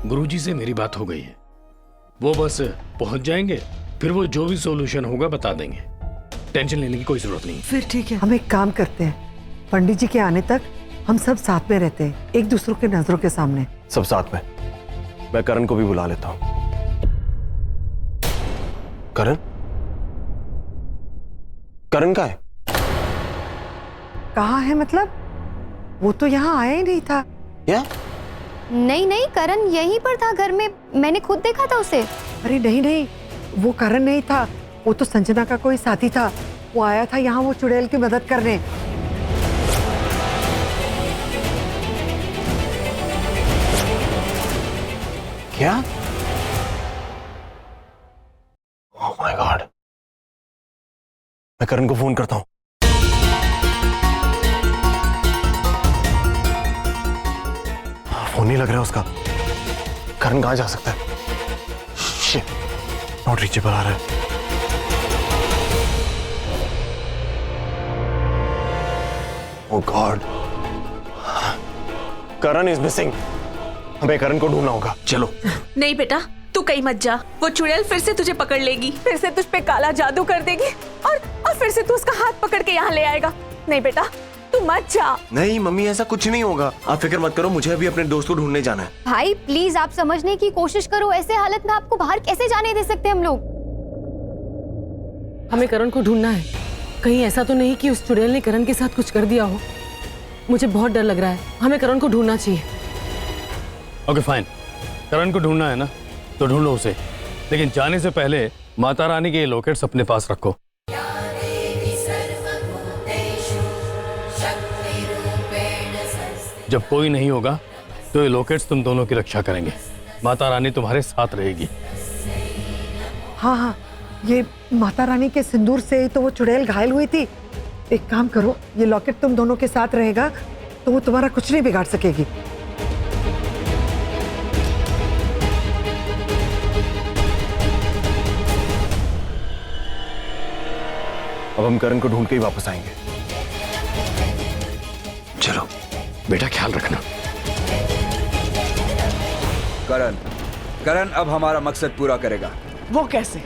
गुरुजी से मेरी बात हो गई है, वो बस पहुंच जाएंगे, फिर वो जो भी सॉल्यूशन होगा बता देंगे। टेंशन लेने की कोई जरूरत नहीं। फिर ठीक है। हम एक काम करते हैं, पंडित जी के आने तक हम सब साथ में रहते हैं, एक दूसरों के नजरों के सामने। सब साथ में। मैं करण को भी बुला लेता हूं। करण? करण कहाँ है? कहाँ है मतलब? वो तो यहाँ आया ही नहीं था। क्या? नहीं नहीं, करण यहीं पर था घर में, मैंने खुद देखा था उसे। अरे नहीं नहीं, वो करण नहीं था, वो तो संजना का कोई साथी था। वो आया था यहाँ वो चुड़ैल की मदद करने। क्या? Oh my God. मैं करण को फोन करता हूं। फोन नहीं लग रहा उसका। करण कहां जा सकता है? शिट, नॉट रीचेबल आ रहा है। ओह गॉड, करण इज मिसिंग। हमें करण को ढूंढना होगा। चलो। नहीं बेटा, तू कहीं मत जा। वो चुड़ैल फिर से तुझे पकड़ लेगी, फिर से तुझ पे काला जादू कर देगी और फिर से तू उसका हाथ पकड़ के यहाँ ले आएगा। नहीं बेटा, तू मत जा। नहीं मम्मी, ऐसा कुछ नहीं होगा। आप फिक्र मत करो, मुझे अभी अपने दोस्त को ढूंढने जाना है। भाई प्लीज आप समझने की कोशिश करो, ऐसे हालत में आपको बाहर कैसे जाने दे सकते हम लोग? हमें करण को ढूंढना है। कहीं ऐसा तो नहीं कि उस चुड़ैल ने करण के साथ कुछ कर दिया हो। मुझे बहुत डर लग रहा है। हमें करण को ढूंढना चाहिए। ओके फाइन, करण को ढूंढना है ना तो ढूंढो उसे, लेकिन जाने से पहले माता रानी के ये लॉकेट्स अपने पास रखो। जब कोई नहीं होगा तो ये लॉकेट्स तुम दोनों की रक्षा करेंगे। माता रानी तुम्हारे साथ रहेगी। हाँ हाँ, ये माता रानी के सिंदूर से ही तो वो चुड़ैल घायल हुई थी। एक काम करो, ये लॉकेट तुम दोनों के साथ रहेगा तो वो तुम्हारा कुछ नहीं बिगाड़ सकेगी। अब हम करण को ढूंढ के ही वापस आएंगे। चलो बेटा, ख्याल रखना। करण अब हमारा मकसद पूरा करेगा। वो कैसे?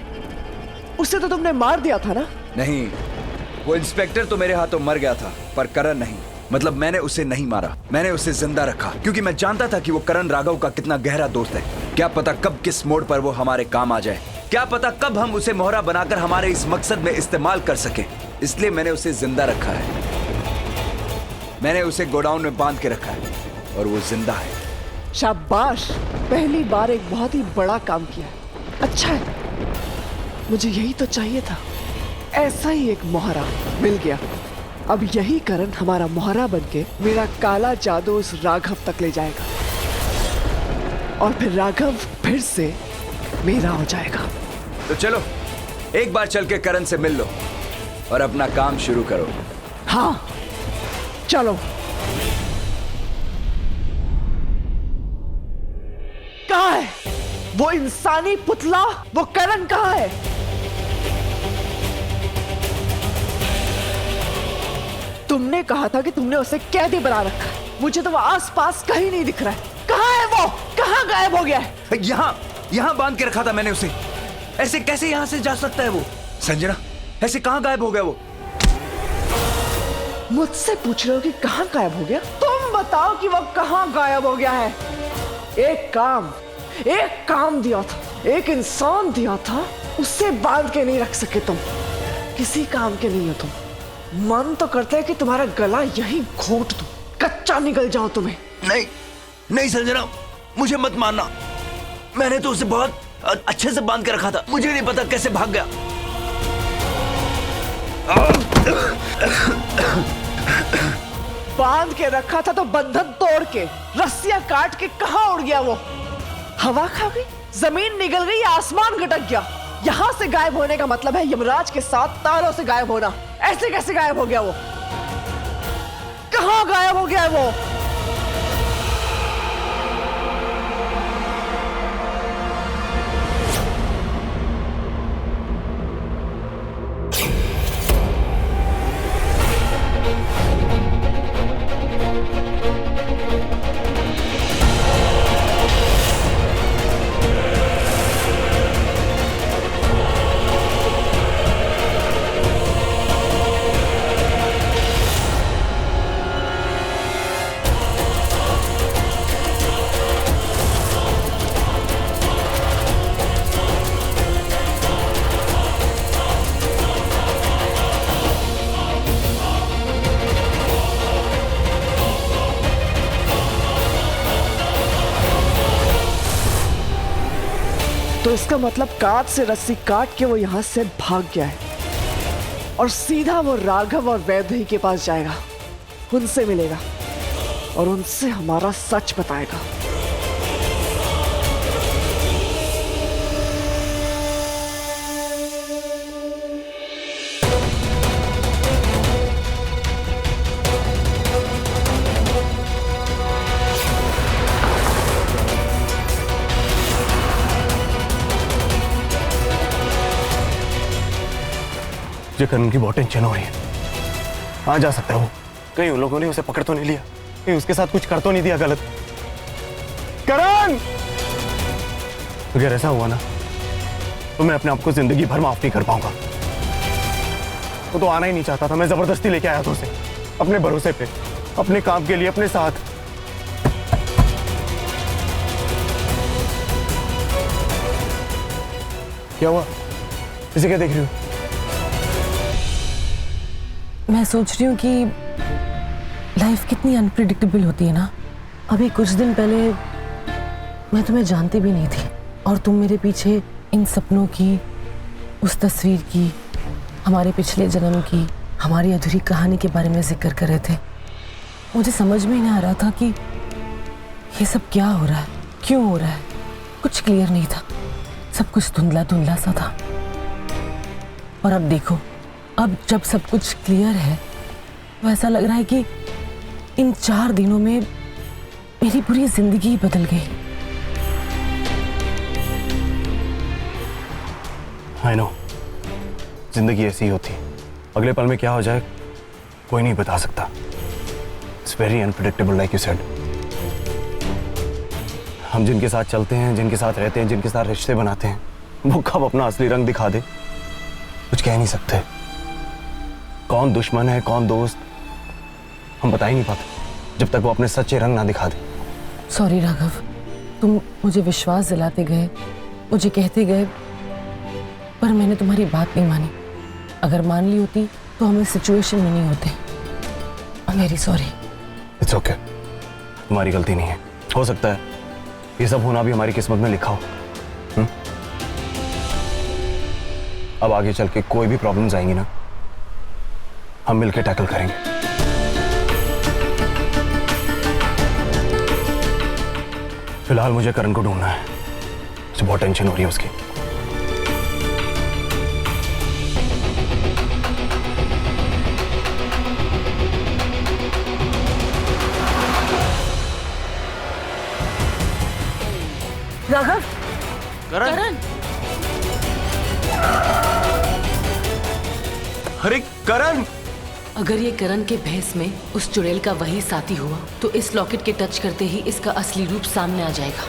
उसे तो तुमने मार दिया था ना? नहीं, वो इंस्पेक्टर तो मेरे हाथों मर गया था, पर करण नहीं। मतलब मैंने उसे नहीं मारा, मैंने उसे जिंदा रखा, क्योंकि मैं जानता था कि वो करण राघव का कितना गहरा दोस्त है। क्या पता कब किस मोड़ पर वो हमारे काम आ जाए, क्या पता कब हम उसे मोहरा बनाकर हमारे इस मकसद में इस्तेमाल कर सके। इसलिए मैंने उसे जिंदा रखा है। मैंने उसे गोडाउन में बांध के रखा है और वो जिंदा है। शाबाश, पहली बार एक बहुत ही बड़ा काम किया है। अच्छा है, मुझे यही तो चाहिए था। ऐसा ही एक मोहरा मिल गया। अब यही करण हमारा मोहरा बनके मेरा काला जादू उस राघव तक ले जाएगा और फिर राघव फिर से मेरा हो जाएगा। तो चलो एक बार चल के करण से मिल लो और अपना काम शुरू करो। हाँ चलो। कहाँ है वो इंसानी पुतला? वो करण कहाँ है? तुमने कहा था कि तुमने उसे कैदी बना रखा है। मुझे तो वो आसपास कहीं नहीं दिख रहा है। कहाँ है वो? कहाँ गायब हो गया है? यहाँ बांध के रखा था मैंने उसे। ऐसे कैसे यहाँ से जा सकता है वो? संजना, ऐसे कहाँ गायब हो गया वो? मुझसे पूछ रहे हो कि कहाँ गायब हो गया? तुम बताओ कि वो कहाँ गायब हो गया है। एक काम दिया था, एक इंसान दिया था, उससे बांध के नहीं रख सके तुम। किसी काम के नहीं हो तुम। मन तो करता है कि तुम्हारा गला यही घोंट दूं, कच्चा निकल जाओ तुम्हें। नहीं संजना, मुझे मत मारना। मैंने तो उसे बहुत अच्छे से बांध के रखा था। मुझे नहीं पता कैसे भाग गया। बांध के रखा था तो बंधन तोड़ के, रस्सियां काट के कहां उड़ गया वो? हवा खा गई, जमीन निगल गई, आसमान गटक गया। यहां से गायब होने का मतलब है यमराज के साथ तारों से गायब होना। ऐसे कैसे गायब हो गया वो? कहां गायब हो गया वो? तो इसका मतलब कांच से रस्सी काट के वो यहाँ से भाग गया है और सीधा वो राघव और वैदेही के पास जाएगा, उनसे मिलेगा और उनसे हमारा सच बताएगा। मुझे करण की बहुत टेंशन हो रही है। कहाँ जा सकता है वो? कहीं उन लोगों ने उसे पकड़ तो नहीं लिया, कहीं उसके साथ कुछ कर तो नहीं दिया गलत। करण! अगर ऐसा हुआ ना तो मैं अपने आप को जिंदगी भर माफ नहीं कर पाऊंगा। वो तो आना ही नहीं चाहता था, मैं जबरदस्ती लेके आया था उसे, अपने भरोसे पे, अपने काम के लिए, अपने साथ। क्या हुआ? इसे क्या देख रही हो? मैं सोच रही हूँ कि लाइफ कितनी अनप्रिडिक्टेबल होती है ना। अभी कुछ दिन पहले मैं तुम्हें जानती भी नहीं थी और तुम मेरे पीछे इन सपनों की, उस तस्वीर की, हमारे पिछले जन्म की, हमारी अधूरी कहानी के बारे में जिक्र कर रहे थे। मुझे समझ में नहीं आ रहा था कि ये सब क्या हो रहा है, क्यों हो रहा है। कुछ क्लियर नहीं था, सब कुछ धुंधला धुंधला सा था। और अब देखो, अब जब सब कुछ क्लियर है तो ऐसा लग रहा है कि इन 4 दिनों में मेरी पूरी जिंदगी ही बदल गई। I know, जिंदगी ऐसी ही होती है। अगले पल में क्या हो जाए कोई नहीं बता सकता। It's very unpredictable, like you said. हम जिनके साथ चलते हैं, जिनके साथ रहते हैं, जिनके साथ रिश्ते बनाते हैं, वो कब अपना असली रंग दिखा दे कुछ कह नहीं सकते। कौन दुश्मन है, कौन दोस्त, हम बता ही नहीं पाते जब तक वो अपने सच्चे रंग ना दिखा दे। सॉरी राघव, तुम मुझे विश्वास दिलाते गए, मुझे कहते गए, पर मैंने तुम्हारी बात नहीं मानी। अगर मान ली होती तो हम इस सिचुएशन में नहीं होते। I'm very sorry। It's okay, तुम्हारी गलती नहीं है। हो सकता है ये सब होना भी हमारी किस्मत में लिखा हो। अब आगे चल के कोई भी प्रॉब्लम्स आएंगी ना, हम मिलकर टैकल करेंगे। फिलहाल मुझे करण को ढूंढना है, मुझे बहुत टेंशन हो रही है उसकी। राघव, करण! अरे करण! अगर ये करण के भेस में उस चुड़ैल का वही साथी हुआ तो इस लॉकेट के टच करते ही इसका असली रूप सामने आ जाएगा।